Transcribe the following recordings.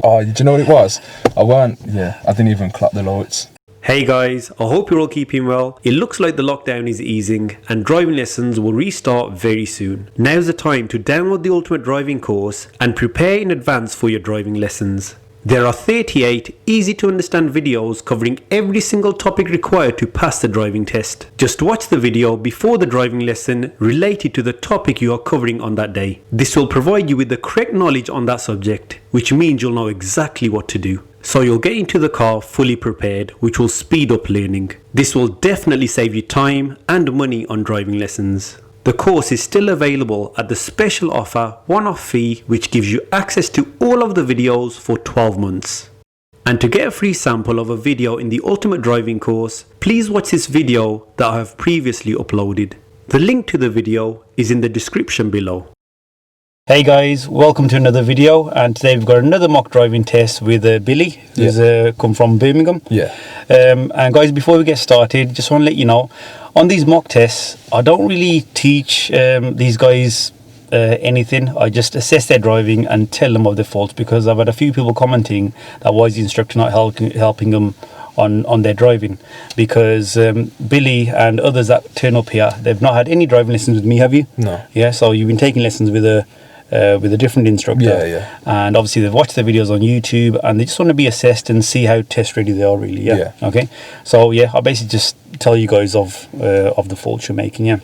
Oh, do you know what it was? I didn't even clap the lights. Hey guys, I hope you're all keeping well. It looks like the lockdown is easing and driving lessons will restart very soon. Now's the time to download the Ultimate Driving course and prepare in advance for your driving lessons. There are 38 easy to understand videos covering every single topic required to pass the driving test. Just watch the video before the driving lesson related to the topic you are covering on that day. This will provide you with the correct knowledge on that subject, which means you'll know exactly what to do. So you'll get into the car fully prepared, which will speed up learning. This will definitely save you time and money on driving lessons. The course is still available at the special offer one-off fee, which gives you access to all of the videos for 12 months. And to get a free sample of a video in the Ultimate Driving course, please watch this video that I have previously uploaded. The link to the video is in the description below. Hey guys, welcome to another video, and today we've got another mock driving test with Billy, who's come from Birmingham. And guys, before we get started, just want to let you know, on these mock tests, I don't really teach these guys anything. I just assess their driving and tell them of their faults, because I've had a few people commenting that why is the instructor not helping them on their driving, because Billy and others that turn up here, they've not had any driving lessons with me, have you? No. Yeah, so you've been taking lessons with a different instructor, and obviously they've watched the videos on YouTube and they just want to be assessed and see how test ready they are, really. Okay, so I basically just tell you guys of the faults you're making.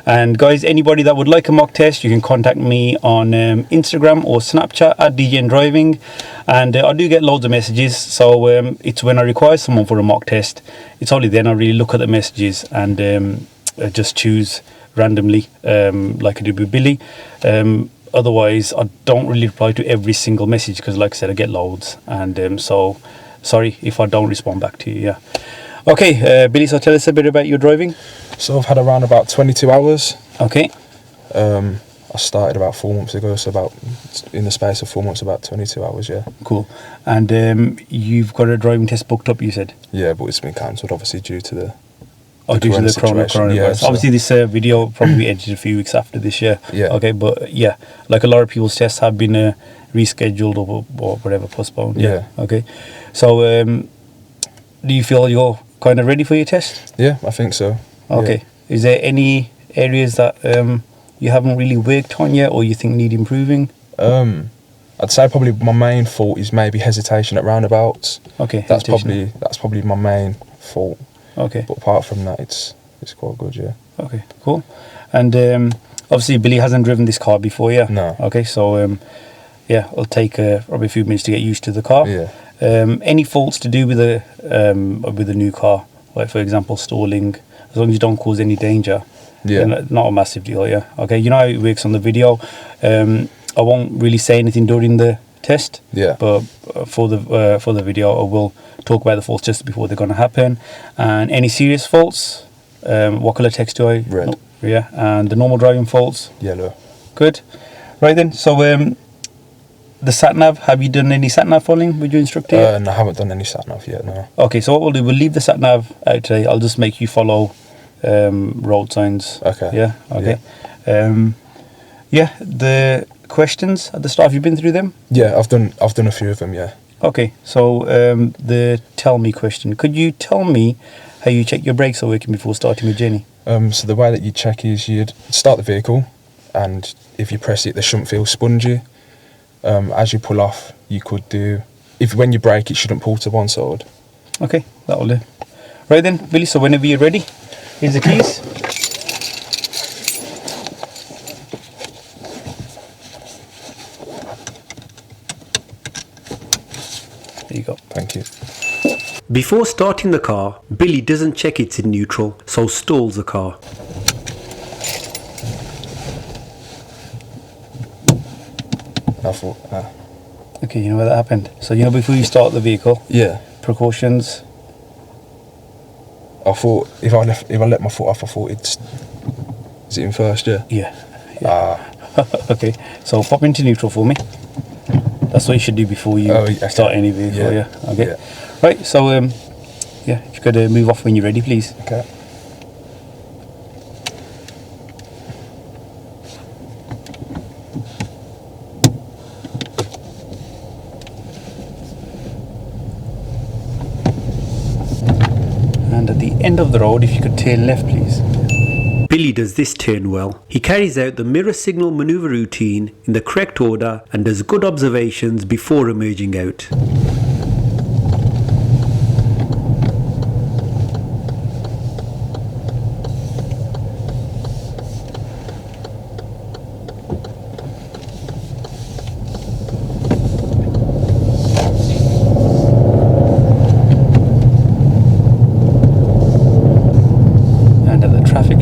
And guys, anybody that would like a mock test, you can contact me on Instagram or Snapchat at DIDN Driving, and I do get loads of messages, so it's when I require someone for a mock test, it's only then I really look at the messages and just choose randomly, like I did with Billy. Otherwise, I don't really reply to every single message, because like I said, I get loads, and so sorry if I don't respond back to you. Okay, Billy, so tell us a bit about your driving. So I've had around about 22 hours. Okay. I started about 4 months ago, so about in the space of 4 months, about 22 hours. Cool. And you've got a driving test booked up, you said? Yeah, but it's been cancelled, obviously, due to the coronavirus. Yeah, so obviously this video probably edited a few weeks after this year. Okay, but like a lot of people's tests have been rescheduled or whatever, postponed. Okay, so do you feel you're kind of ready for your test? Yeah, I think so. Okay. Is there any areas that you haven't really worked on yet, or you think need improving? I'd say probably my main fault is maybe hesitation at roundabouts. Okay, that's probably my main fault. Okay. But apart from that, it's quite good, Okay, cool. And obviously Billy hasn't driven this car before, No. Okay, so it'll take probably a few minutes to get used to the car. Any faults to do with the new car, like for example stalling, as long as you don't cause any danger, not a massive deal. Okay, you know how it works on the video. I won't really say anything during the test, but for the video I will talk about the faults just before they're going to happen. And any serious faults, what colour text do I? Red. And the normal driving faults? Yellow. Good. Right then, so the sat-nav, have you done any sat-nav following with your instructor? No, I haven't done any sat-nav yet, no. Okay, so what we'll do, we'll leave the sat-nav out today. I'll just make you follow road signs. Okay. Okay. The questions at the start, have you been through them? I've done a few of them. Okay, so the tell me question, could you tell me how you check your brakes are working before starting your journey? So the way that you check is you'd start the vehicle, and if you press it, the shouldn't feel spongy. As you pull off, you could do, when you brake, it shouldn't pull to one side. Okay, that'll do. Right then, Billy, so whenever you're ready, here's the keys. There you go. Thank you. Before starting the car, Billy doesn't check it's in neutral, so stalls the car. I thought, Okay, you know where that happened. So before you start the vehicle, precautions. I thought if I let my foot off, I thought is it in first? Okay, so pop into neutral for me. That's what you should do before you start any vehicle. Okay. Right, so if you could move off when you're ready, please. Okay. the end of the road, if you could turn left please. Billy does this turn well. He carries out the mirror signal maneuver routine in the correct order and does good observations before emerging out.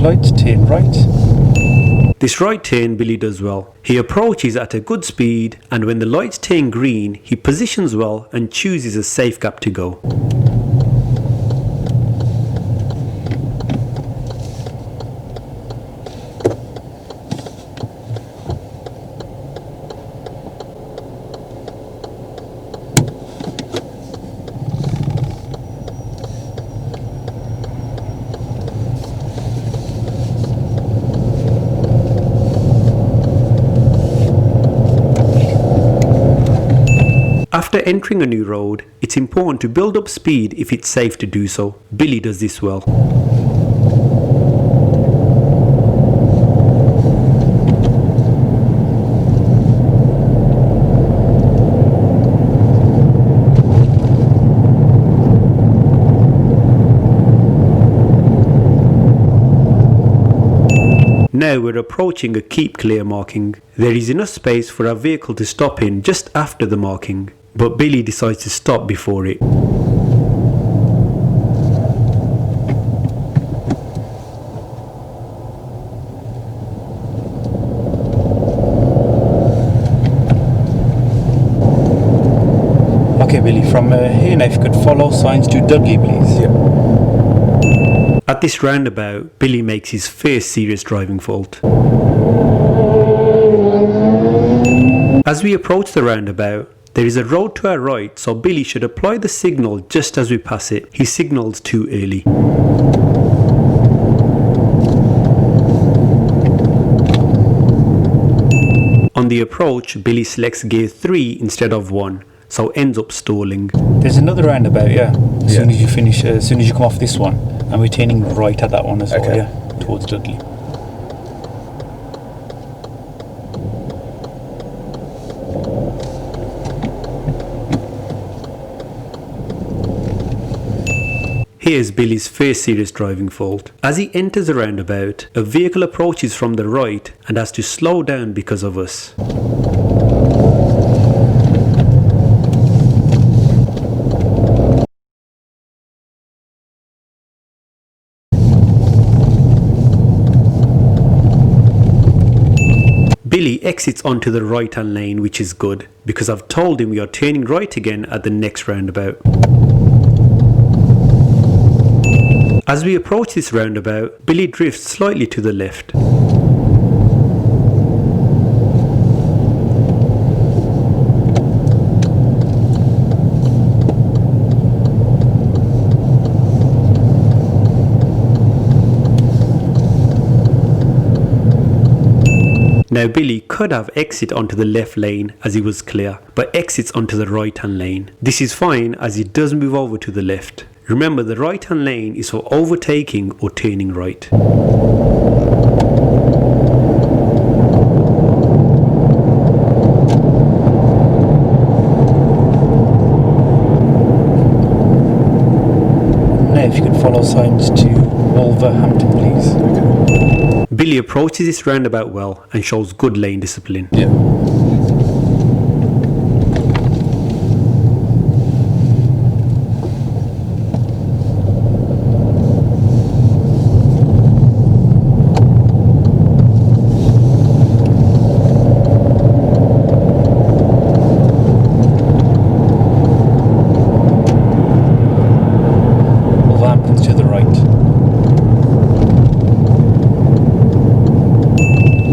Lights, turn right. This right turn Billy does well. He approaches at a good speed, and when the lights turn green, he positions well and chooses a safe gap to go. After entering a new road, it's important to build up speed if it's safe to do so. Billy does this well. Now we're approaching a keep clear marking. There is enough space for our vehicle to stop in just after the marking, but Billy decides to stop before it. Okay Billy, from here now if you could follow signs to Dudley please. Yeah. At this roundabout, Billy makes his first serious driving fault. As we approach the roundabout, there is a road to our right, so Billy should apply the signal just as we pass it. He signals too early. On the approach, Billy selects gear 3 instead of 1, so ends up stalling. There's another roundabout, yeah. As soon as you finish, as soon as you come off this one, and we're turning right at that one as well, yeah, towards Dudley. Here's Billy's first serious driving fault. As he enters a roundabout, a vehicle approaches from the right and has to slow down because of us. Billy exits onto the right hand lane, which is good, because I've told him we are turning right again at the next roundabout. As we approach this roundabout, Billy drifts slightly to the left. Now Billy could have exited onto the left lane as he was clear, but exits onto the right hand lane. This is fine as he does move over to the left. Remember, the right hand lane is for overtaking or turning right. Now if you could follow signs to Wolverhampton please. Okay. Billy approaches this roundabout well and shows good lane discipline. Yeah.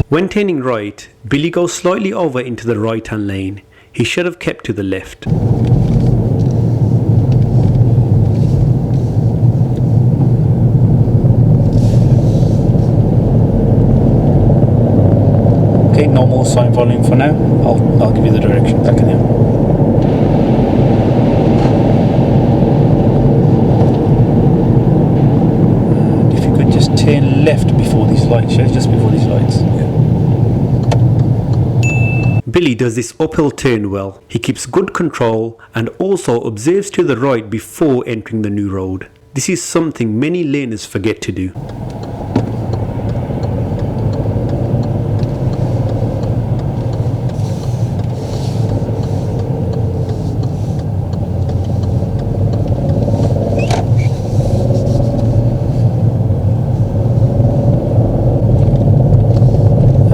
When turning right, Billy goes slightly over into the right hand lane. He should have kept to the left. Okay, no more sign following for now. I'll give you the directions. Okay. Yeah. switch, just before these lights. Yeah. Billy does this uphill turn well. He keeps good control and also observes to the right before entering the new road. This is something many laners forget to do.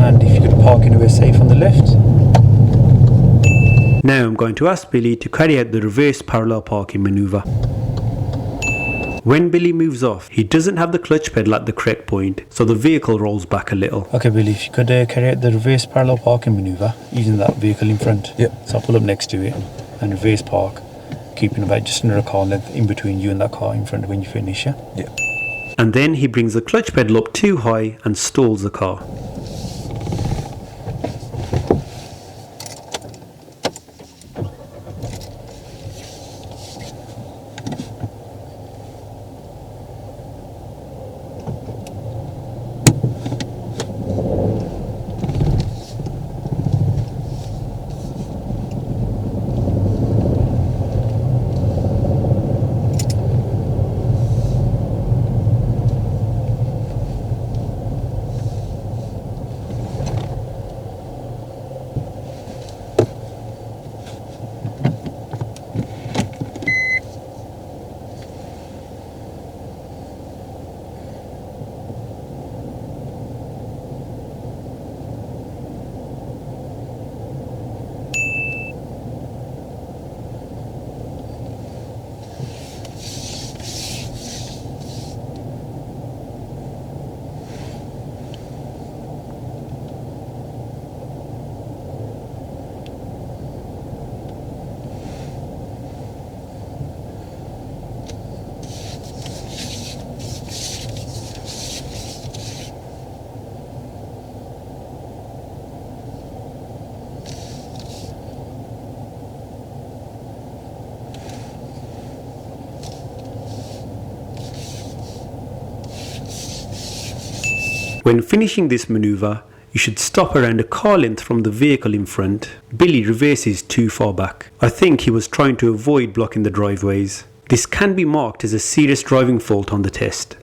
And if you could park anywhere safe on the left. Now I'm going to ask Billy to carry out the reverse parallel parking maneuver. When Billy moves off, he doesn't have the clutch pedal at the correct point, so the vehicle rolls back a little. Okay Billy, if you could carry out the reverse parallel parking maneuver using that vehicle in front. Yep. So I'll pull up next to it and reverse park, keeping about just under a car length in between you and that car in front when you finish, yeah? Yeah. And then he brings the clutch pedal up too high and stalls the car. When finishing this maneuver, you should stop around a car length from the vehicle in front. Billy reverses too far back. I think he was trying to avoid blocking the driveways. This can be marked as a serious driving fault on the test.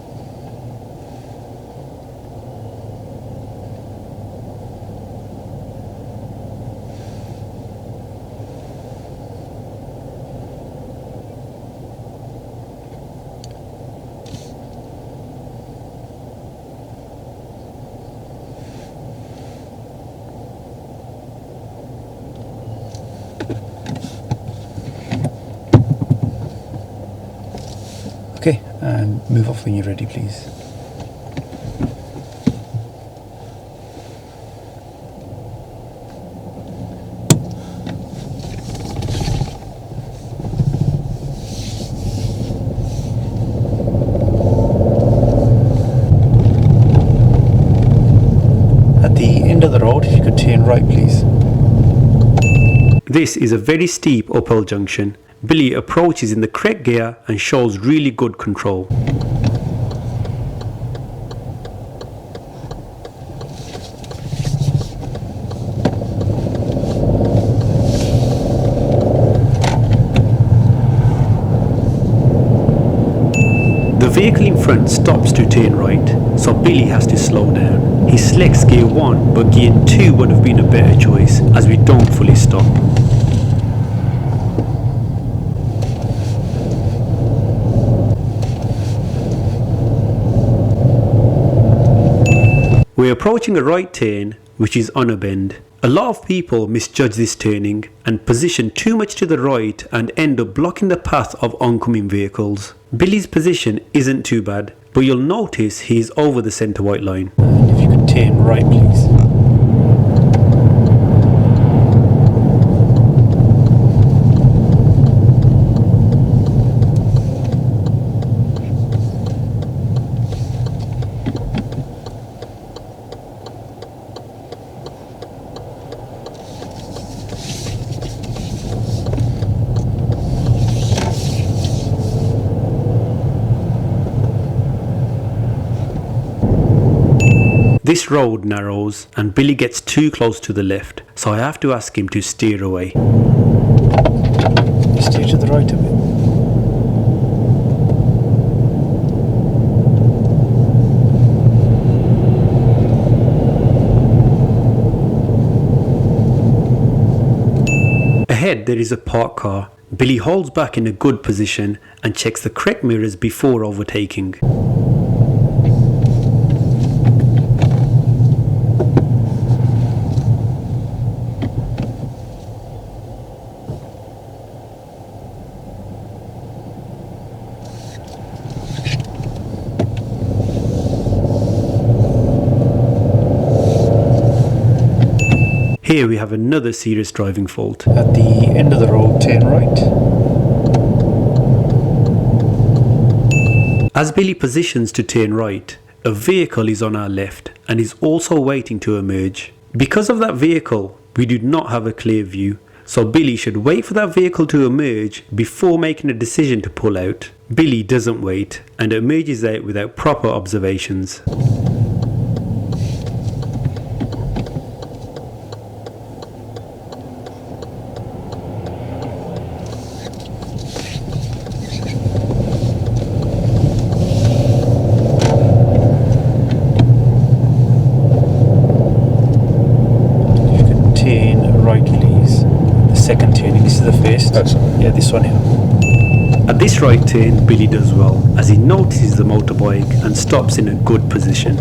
Okay, and move off when you're ready, please. At the end of the road, if you could turn right, please. This is a very steep uphill junction. Billy approaches in the correct gear and shows really good control. The vehicle in front stops to turn right, so Billy has to slow down. He selects gear 1, but gear 2 would have been a better choice, as we don't fully stop. We're approaching a right turn, which is on a bend. A lot of people misjudge this turning and position too much to the right and end up blocking the path of oncoming vehicles. Billy's position isn't too bad, but you'll notice he's over the centre white line. And if you could turn right, please. This road narrows and Billy gets too close to the left, so I have to ask him to steer away. Steer to the right a bit. Ahead there is a parked car. Billy holds back in a good position and checks the correct mirrors before overtaking. Here we have another serious driving fault. At the end of the road, turn right. As Billy positions to turn right, a vehicle is on our left and is also waiting to emerge. Because of that vehicle, we do not have a clear view, so Billy should wait for that vehicle to emerge before making a decision to pull out. Billy doesn't wait and emerges out without proper observations. Second turning, this is the first. Yeah, this one here. At this right turn, Billy does well as he notices the motorbike and stops in a good position.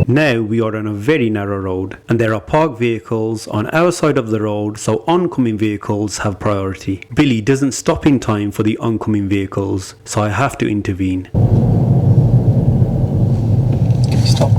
Now we are on a very narrow road and there are parked vehicles on our side of the road, so oncoming vehicles have priority. Billy doesn't stop in time for the oncoming vehicles, so I have to intervene. Stop.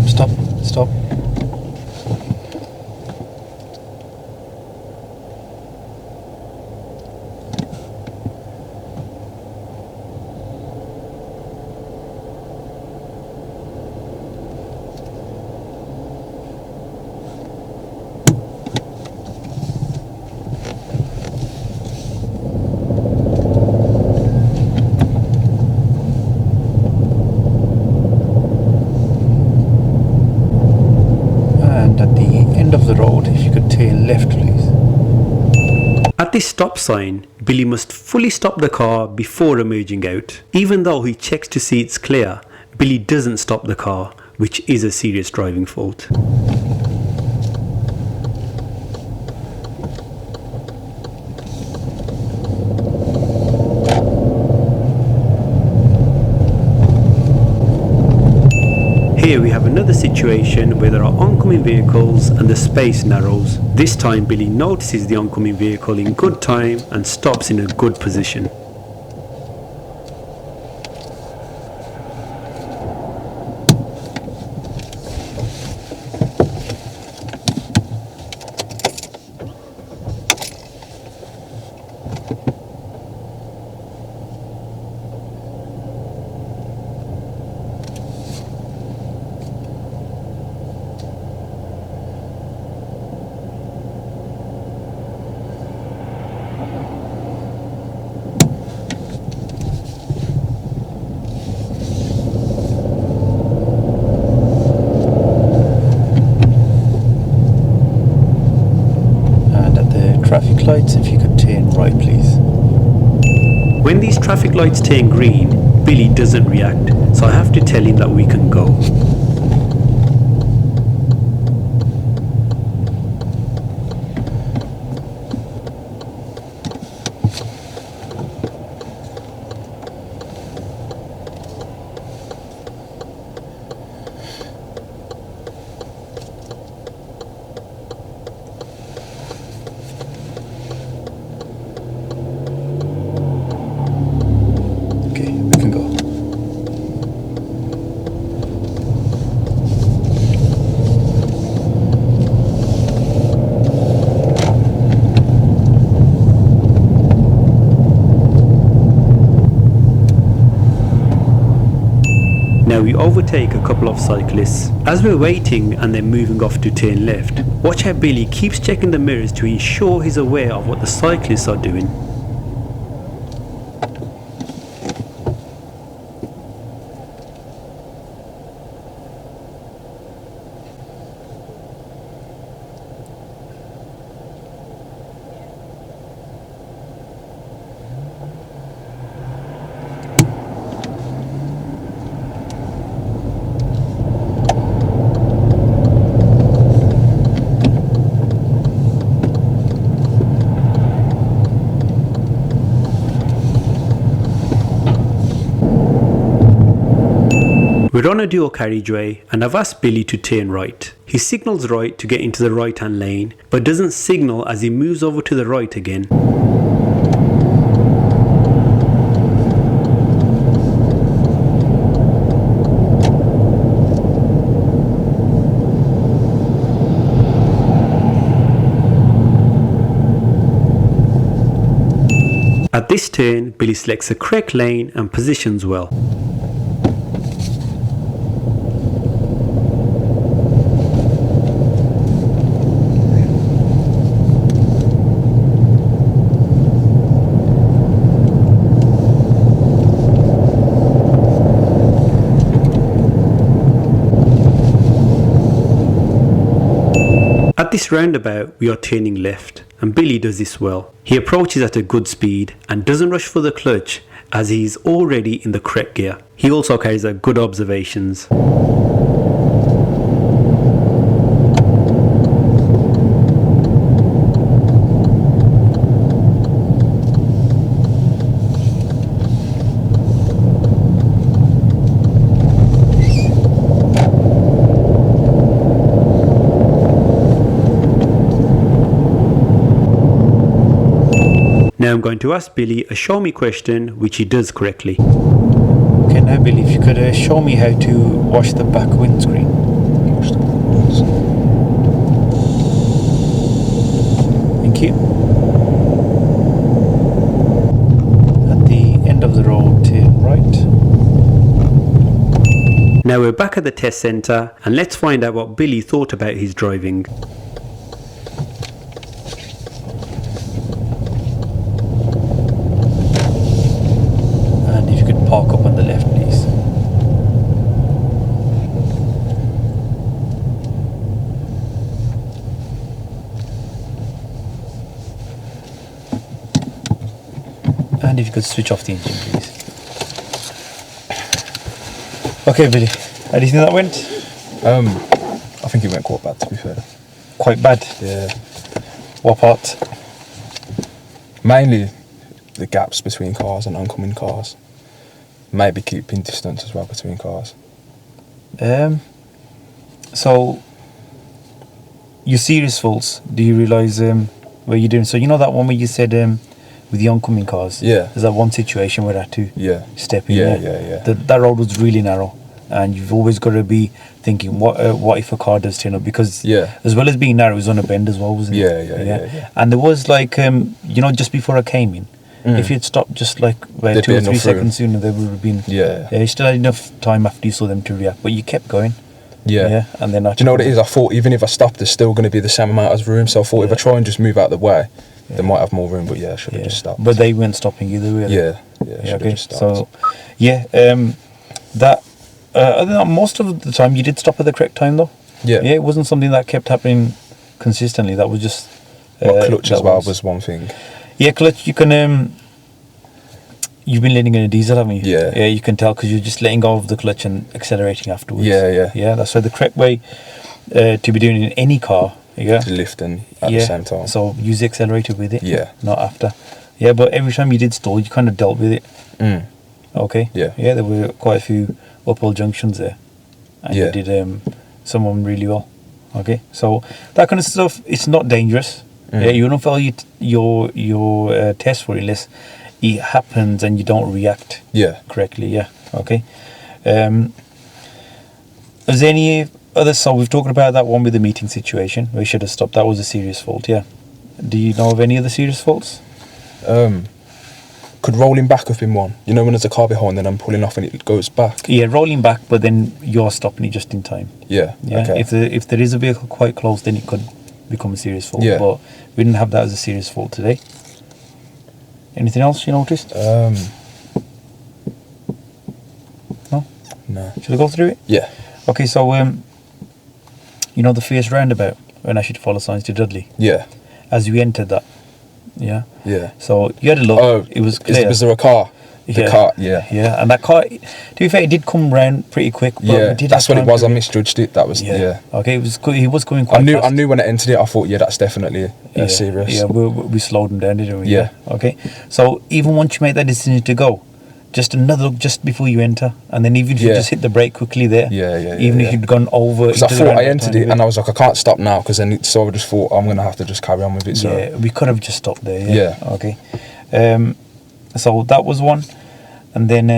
Left, please. At this stop sign, Billy must fully stop the car before emerging out. Even though he checks to see it's clear, Billy doesn't stop the car, which is a serious driving fault. Here we have another situation where there are oncoming vehicles and the space narrows. This time Billy notices the oncoming vehicle in good time and stops in a good position. Traffic lights, if you could turn right, please. When these traffic lights turn green, Billy doesn't react, so I have to tell him that we can go. overtake a couple of cyclists. As we're waiting and they're moving off to turn left, watch how Billy keeps checking the mirrors to ensure he's aware of what the cyclists are doing. We're on a dual carriageway and I've asked Billy to turn right. He signals right to get into the right hand lane, but doesn't signal as he moves over to the right again. At this turn, Billy selects the correct lane and positions well. At this roundabout, we are turning left, and Billy does this well. He approaches at a good speed and doesn't rush for the clutch as he is already in the correct gear. He also carries out good observations. Now I'm going to ask Billy a show me question, which he does correctly. Okay, now Billy, if you could show me how to wash the back windscreen. Wash the winds. Thank you. At the end of the road, turn right. Now we're back at the test centre and let's find out what Billy thought about his driving. Park up on the left, please. And if you could switch off the engine, please. Okay, Billy. How do you think that went? I think it went quite bad, to be fair. Quite bad? Yeah. What part? Mainly the gaps between cars and oncoming cars. Maybe keeping distance as well between cars. So your serious faults, do you realise what you're doing? So you know that one where you said with the oncoming cars? Yeah. There's that one situation where I had to step in. Yeah. That road was really narrow, and you've always got to be thinking, what if a car does turn up? Because as well as being narrow, it was on a bend as well, wasn't it? Yeah. And there was like, just before I came in, if you'd stopped just like 2 or 3 seconds sooner, there would have been. You still had enough time after you saw them to react, but you kept going. And then do you know what it is? I thought even if I stopped, there's still going to be the same amount of room. So I thought if I try and just move out the way, they might have more room. But I should have just stopped. But they weren't stopping either, were they? Okay. Just stopped. So other than that, most of the time you did stop at the correct time though. It wasn't something that kept happening consistently. That was just clutch as well was one thing. Clutch, you can you've been leaning in a diesel, haven't you? You can tell because you're just letting go of the clutch and accelerating afterwards. That's why the correct way to be doing it in any car. Lifting at the same time. So use the accelerator with it. Not after. But every time you did stall, you kind of dealt with it. Okay. There were quite a few uphill junctions there, and you did some of them really well. Okay. So that kind of stuff, it's not dangerous. You don't fail your test for it unless it happens and you don't react correctly. Okay. Is there any other? So we've talked about that one with the meeting situation. We should have stopped. That was a serious fault. Do you know of any other serious faults? Could rolling back have been one? You know when there's a car behind, then I'm pulling off and it goes back. Yeah, rolling back, but then you're stopping it just in time. Yeah. Yeah. Okay. If there is a vehicle quite close, then it could become a serious fault. Yeah. But we didn't have that as a serious fault today. Anything else you noticed? No. Should I go through it? Yeah. Okay, so you know the first roundabout when I should follow signs to Dudley. Yeah. As we entered that. Yeah. Yeah. So you had a look. Oh, it was clear. Was there a car? The car, yeah. Yeah, and that car, to be fair, it did come round pretty quick. But Yeah, we did that's what it was. I to- misjudged it. That was, yeah. Okay, it was. He was going quite I fast. knew when I entered it, I thought, yeah, that's definitely Yeah, serious. Yeah, we slowed him down, didn't we? Yeah. Okay. So even once you make that decision to go, just another look just before you enter, and then even if you just hit the brake quickly there. Even if you'd gone over. Because I thought I entered it, and I was like, I can't stop now, because then so I just thought I'm gonna have to just carry on with it. So yeah, we could have just stopped there. Yeah. Okay. So that was one, and then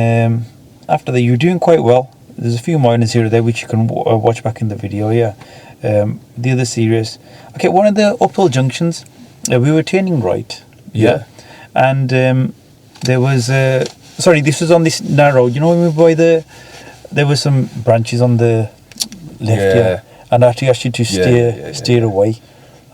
after that, you're doing quite well. There's a few minors here or there which you can watch back in the video. Yeah. The other series. Okay, one of the uphill junctions, we were turning right. Yeah. And there was sorry, this was on this narrow. You know, when we by there were some branches on the left. Yeah. And I had to ask you to steer away.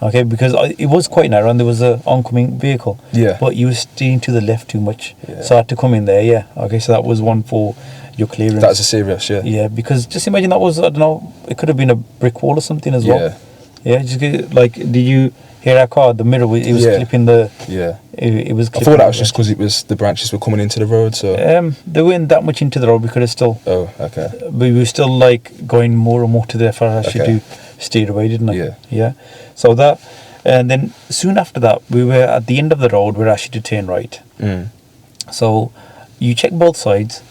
Okay, because it was quite narrow and there was a oncoming vehicle. Yeah. But you were steering to the left too much. Yeah. So I had to come in there. Yeah. Okay, so that was one for your clearance. That's a serious, Yeah, because just imagine that was, I don't know, it could have been a brick wall or something as well. Yeah. Yeah, just like, did you hear our car? The mirror, it was clipping the. Yeah. It was. I thought that was just because the branches were coming into the road. So. They weren't that much into the road. We could have still. Oh, okay. But we were still like going more and more to the far as you do steer away, didn't I? Yeah. Yeah. So that, and then soon after that, we were at the end of the road. We were actually to turn right. Mm. So, you check both sides,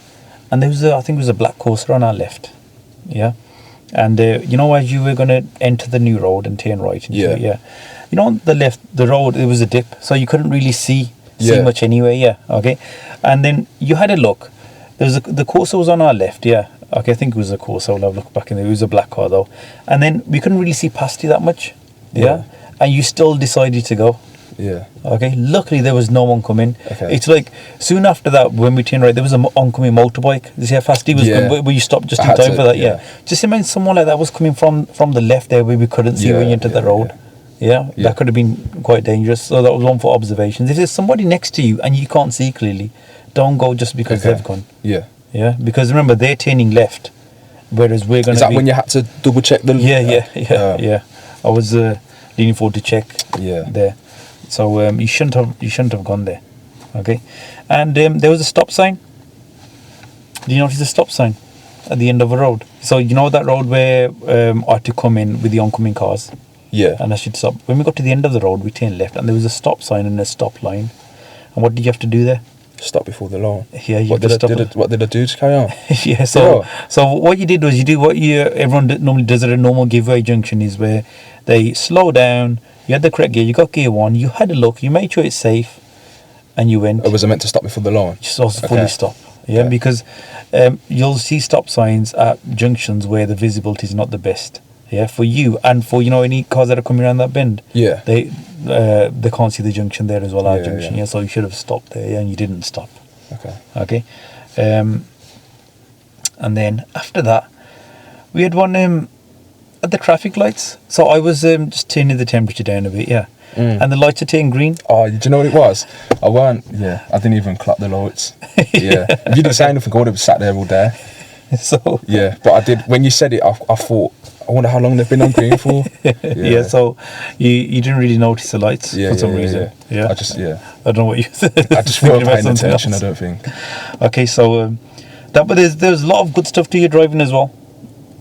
and there was I think it was a black coaster on our left. Yeah. And you know, as you were going to enter the new road and turn right, and you know, on the left, the road, there was a dip, so you couldn't really see much anyway. Yeah, okay. And then you had a look. There was the Corsa was on our left. Yeah, okay. I think it was a Corsa. I'll have a look back in there. It was a black car though, and then we couldn't really see past you that much. Yeah, and you still decided to go. Yeah. Okay. Luckily, there was no one coming. Okay. It's like soon after that, when we turned right, there was an oncoming motorbike. You see how fast he was going, but you stopped just in time for that. Yeah. Just imagine someone like that was coming from the left there, where we couldn't see when you entered the road. Yeah. That could have been quite dangerous. So that was one for observations. If there's somebody next to you and you can't see clearly, don't go just because they've gone. Yeah. Yeah. Because remember, they're turning left, whereas we're going to. Is that when you had to double check the? Yeah. I was leaning forward to check. There. So you shouldn't have gone there, okay? And there was a stop sign. Did you notice the stop sign at the end of a road? So you know that road where I had to come in with the oncoming cars. Yeah. And I should stop. When we got to the end of the road, we turned left, and there was a stop sign and a stop line. And what did you have to do there? Stop before the line. Yeah. What did I do to carry on? Yeah. So what you did was you do what everyone normally does at a normal giveaway junction, is where they slow down. You had the correct gear, you got gear 1, you had a look, you made sure it's safe, and you went. Or was I meant to stop before the line? Just also fully stop. Yeah, because you'll see stop signs at junctions where the visibility is not the best. Yeah, for you and for, you know, any cars that are coming around that bend. Yeah. They can't see the junction there as well, our junction. Yeah, so you should have stopped there, and you didn't stop. Okay. And then after that, we had one at the traffic lights. So I was just turning the temperature down a bit, and the lights are turning green. Oh, do you know what it was? I didn't even clap the lights. Yeah. If you didn't say anything, I would have sat there all day. So yeah, but I did. When you said it, I thought, I wonder how long they've been on green for. Yeah. So you didn't really notice the lights for some reason. Yeah. I just I don't know what you. I just weren't paying attention. I don't think. Okay, so but there's a lot of good stuff to your driving as well.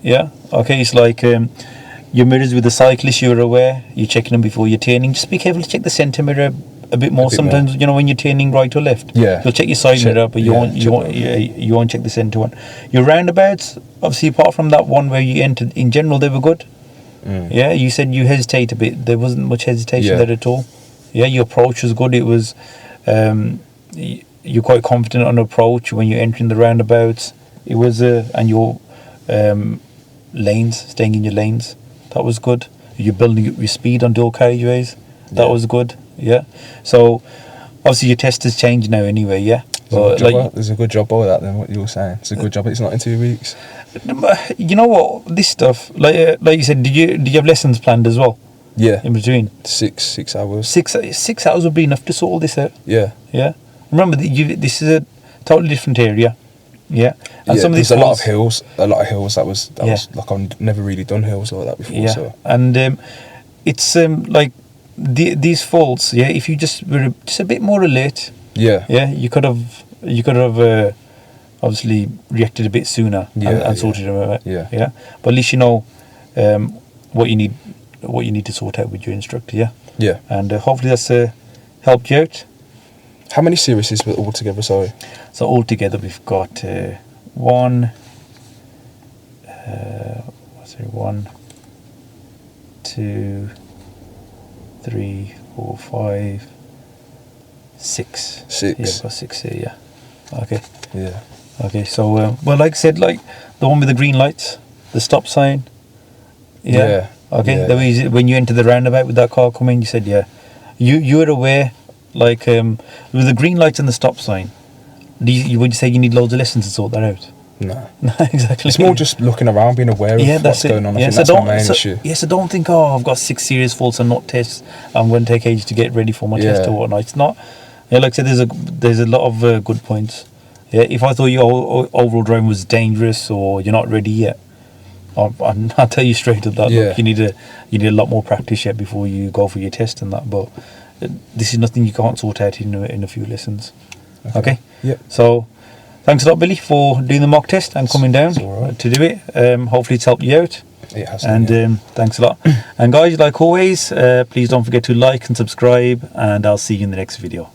Yeah. Okay, it's like your mirrors with the cyclist. You're aware. You're checking them before you're turning. Just be careful to check the centre mirror a bit more. Sometimes you know when you're turning right or left. Yeah. You'll check your side mirror, but you won't check the centre one. Your roundabouts, obviously, apart from that one where you entered, in general they were good. Yeah. You said you hesitate a bit. There wasn't much hesitation there at all. Yeah. Your approach was good. It was. You're quite confident on approach when you're entering the roundabouts. It was and your lanes, staying in your lanes, that was good. You're building up your speed on dual carriageways, that was good. Yeah. So obviously your test has changed now anyway, yeah. There's a good job by that then. What you were saying, it's a good job. It's not in 2 weeks. You know what? This stuff, like you said, did you have lessons planned as well? Yeah. In between. 6 hours. 6 hours would be enough to sort all this out. Yeah. Yeah. Remember, this is a totally different area. Yeah. And yeah, some of these a lot of hills. That was like, I've never really done hills like that before. Yeah. So. And it's like these faults. Yeah. If you just were just a bit more alert. Yeah. Yeah. You could have obviously reacted a bit sooner and sorted them out. Yeah. Yeah. But at least you know what you need to sort out with your instructor. Yeah. Yeah. And hopefully that's helped you out. How many series were all together? Sorry. So altogether we've got 1, 2, 3, 4, 5, 6. 6. Yeah, I've got 6 here. Yeah. Okay. Yeah. Okay. So well, like I said, like the one with the green lights, the stop sign. Yeah. Okay. Yeah. That was when you entered the roundabout with that car coming. You said, yeah, you were aware, like with the green lights and the stop sign. Would you say you need loads of lessons to sort that out? No. No, exactly. It's more just looking around, being aware of what's going on. I think that's the main issue. Yeah, so don't think, oh, I've got 6 serious faults and not tests. I'm going to take ages to get ready for my test or whatnot. It's not. Yeah, like I said, there's a lot of good points. Yeah, if I thought your overall driving was dangerous or you're not ready yet, I'll tell you straight up that look, you need a lot more practice yet before you go for your test and that. But this is nothing you can't sort out in a few lessons. Okay. Yeah. So thanks a lot, Billy, for doing the mock test and coming down to do it. Hopefully it's helped you out. It has. And thanks a lot. And guys, like always, please don't forget to like and subscribe, and I'll see you in the next video.